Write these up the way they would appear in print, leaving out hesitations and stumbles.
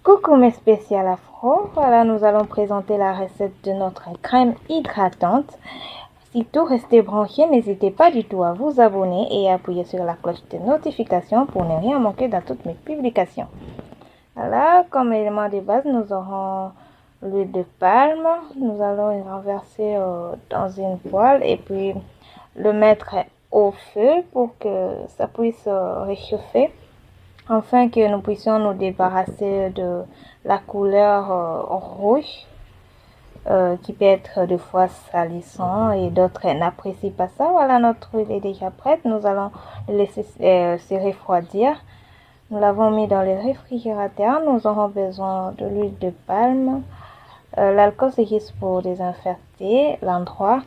Coucou mes spéciales afro, voilà nous allons présenter la recette de notre crème hydratante. Sitôt restez branchés, n'hésitez pas du tout à vous abonner et à appuyer sur la cloche de notification pour ne rien manquer dans toutes mes publications. Voilà, comme élément de base, nous aurons l'huile de palme. Nous allons le renverser dans une poêle et puis le mettre au feu pour que ça puisse réchauffer, afin que nous puissions nous débarrasser de la couleur rouge qui peut être des fois salissant et d'autres n'apprécient pas ça. Voilà, notre huile est déjà prête. Nous allons le laisser se refroidir. Nous l'avons mis dans le réfrigérateur. Nous aurons besoin de l'huile de palme. L'alcool, c'est juste pour désinfecter l'endroit.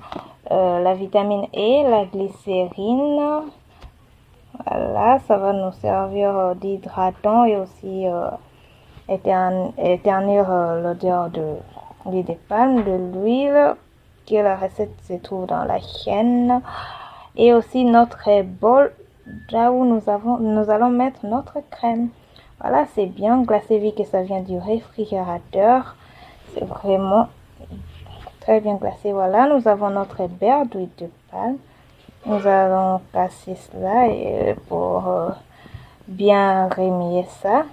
La vitamine E, la glycérine. Voilà, ça va nous servir d'hydratant et aussi éternir l'odeur de l'huile de palme, de l'huile, que la recette se trouve dans la chaîne. Et aussi notre bol, là où nous allons mettre notre crème. Voilà, c'est bien glacé vu que ça vient du réfrigérateur. C'est vraiment très bien glacé. Voilà, nous avons notre beurre d'huile de palme. Nous allons casser cela pour bien remuer ça.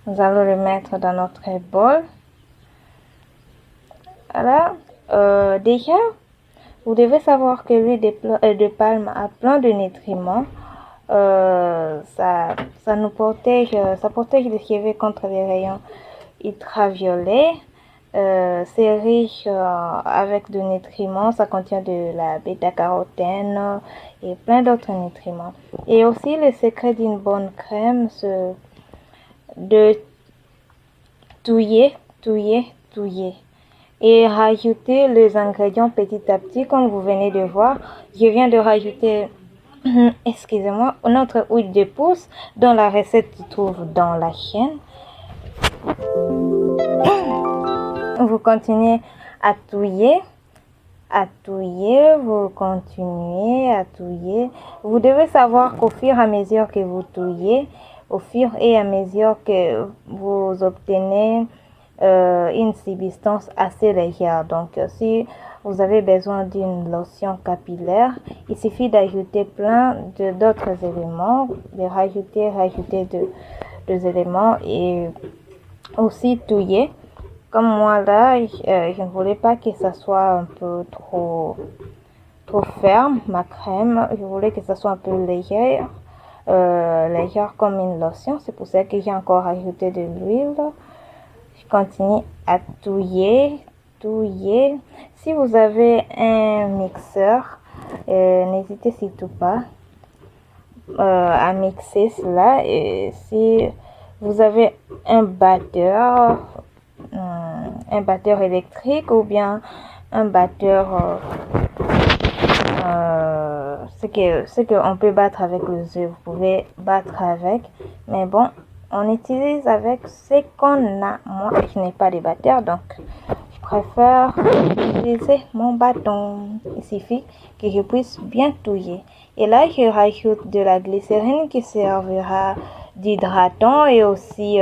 Nous allons le mettre dans notre bol. Voilà. Déjà, vous devez savoir que l'huile de palme a plein de nutriments. Ça nous protège, ça protège les cheveux contre les rayons ultraviolets. C'est riche avec de nutriments, ça contient de la bêta-carotène et plein d'autres nutriments. Et aussi le secret d'une bonne crème, c'est de touiller et rajouter les ingrédients petit à petit. Comme vous venez de voir, je viens de rajouter excusez-moi, notre huile de pousse dont la recette se trouve dans la chaîne. Vous continuez à touiller, vous continuez à touiller. Vous devez savoir qu'au fur et à mesure que vous touillez, au fur et à mesure que vous obtenez une substance assez légère. Donc, si vous avez besoin d'une lotion capillaire, il suffit d'ajouter plein d'autres éléments, de rajouter deux éléments et aussi touiller. Comme moi là, je ne voulais pas que ça soit un peu trop ferme, ma crème. Je voulais que ça soit un peu légère, légère comme une lotion. C'est pour ça que j'ai encore ajouté de l'huile. Je continue à touiller. Si vous avez un mixeur, n'hésitez surtout pas à mixer cela. Et si vous avez un batteur électrique ou bien un batteur ce qu'on peut battre avec les œufs, vous pouvez battre avec, mais bon, on utilise avec ce qu'on a. Moi je n'ai pas de batteur, donc je préfère utiliser mon bâton. Il suffit que je puisse bien touiller et là je rajoute de la glycérine qui servira d'hydratant et aussi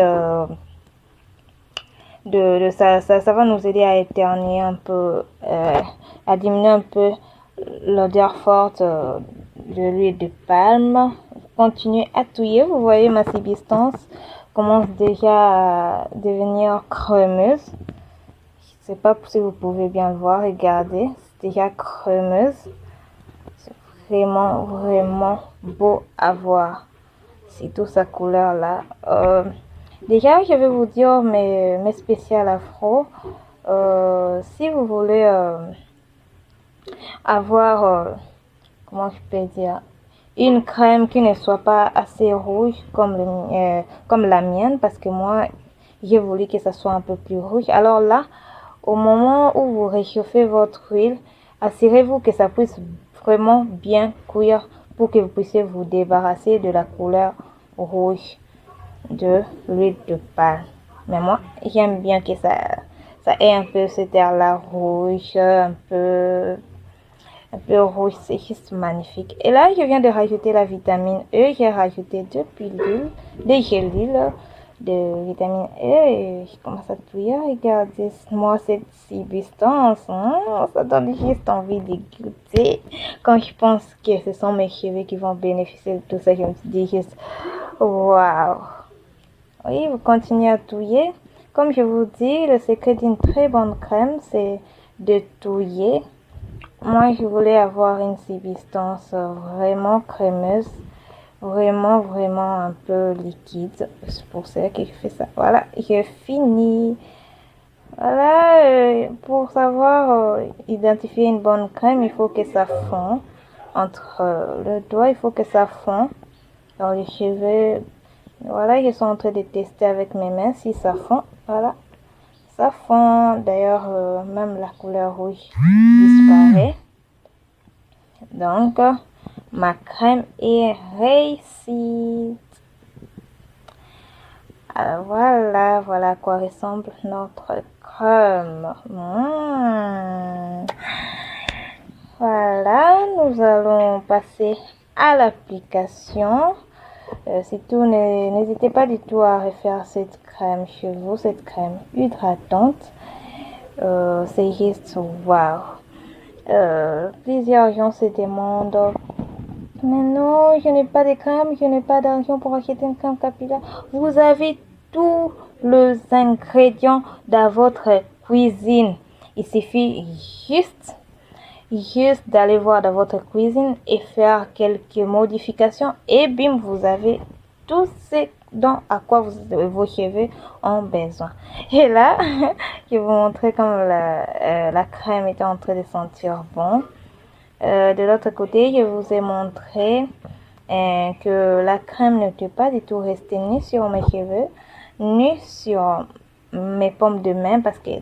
ça va nous aider à éternuer un peu, à diminuer un peu l'odeur forte de l'huile de palme. Continuez à touiller. Vous voyez, ma substance commence déjà à devenir crémeuse. Je ne sais pas si vous pouvez bien le voir. Regardez, c'est déjà crémeuse. C'est vraiment beau à voir. C'est toute sa couleur là. Déjà, je vais vous dire mes spéciales afro. Si vous voulez avoir, comment je peux dire, une crème qui ne soit pas assez rouge comme la mienne, parce que moi, j'ai voulu que ça soit un peu plus rouge. Alors là, au moment où vous réchauffez votre huile, assurez-vous que ça puisse vraiment bien cuire pour que vous puissiez vous débarrasser de la couleur rouge de l'huile de palme. Mais moi, j'aime bien que ça ait un peu ce air-là rouge, un peu rouge, c'est juste magnifique. Et là, je viens de rajouter la vitamine E. J'ai rajouté deux pilules, des gélules de vitamine E. Je commence à touiller. Regardez, moi, cette substance, ça donne juste envie de goûter. Quand je pense que ce sont mes cheveux qui vont bénéficier de tout ça, je me dis juste, waouh. Oui, vous continuez à touiller. Comme je vous dis, le secret d'une très bonne crème, c'est de touiller. Moi, je voulais avoir une substance vraiment crémeuse, vraiment un peu liquide. C'est pour ça que je fais ça. Voilà, j'ai fini. Voilà, pour savoir identifier une bonne crème, il faut que ça fond entre le doigt, il faut que ça fond dans les cheveux. Voilà, je suis en train de tester avec mes mains si ça fond. Voilà, ça fond. D'ailleurs, même la couleur rouge disparaît. Donc, ma crème est réussie. Alors voilà à quoi ressemble notre crème. Voilà, nous allons passer à l'application. Surtout, n'hésitez pas du tout à refaire cette crème chez vous, cette crème hydratante. C'est juste waouh. Plusieurs gens se demandent, mais non, je n'ai pas de crème, je n'ai pas d'argent pour acheter une crème capillaire. Vous avez tous les ingrédients dans votre cuisine. Il suffit juste d'aller voir dans votre cuisine et faire quelques modifications et bim, vous avez tout ce dont à quoi vos cheveux ont besoin. Et là, je vais vous montrer comme la crème est en train de sentir bon. De l'autre côté, je vous ai montré que la crème n'était pas du tout restée ni sur mes cheveux, ni sur mes paumes de main parce que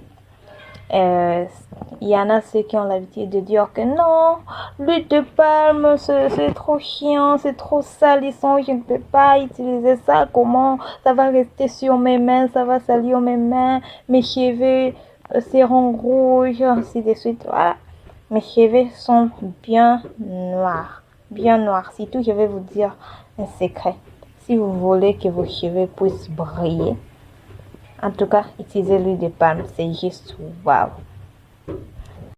il y en a ceux qui ont l'habitude de dire que non, l'huile de palme, c'est trop chiant, c'est trop salissant, je ne peux pas utiliser ça. Comment ça va rester sur mes mains, ça va salir mes mains, mes cheveux seront rouges, ainsi de suite. Voilà. Mes cheveux sont bien noirs. Bien noirs. Surtout, je vais vous dire un secret. Si vous voulez que vos cheveux puissent briller, en tout cas, utilisez l'huile de palme. C'est juste waouh.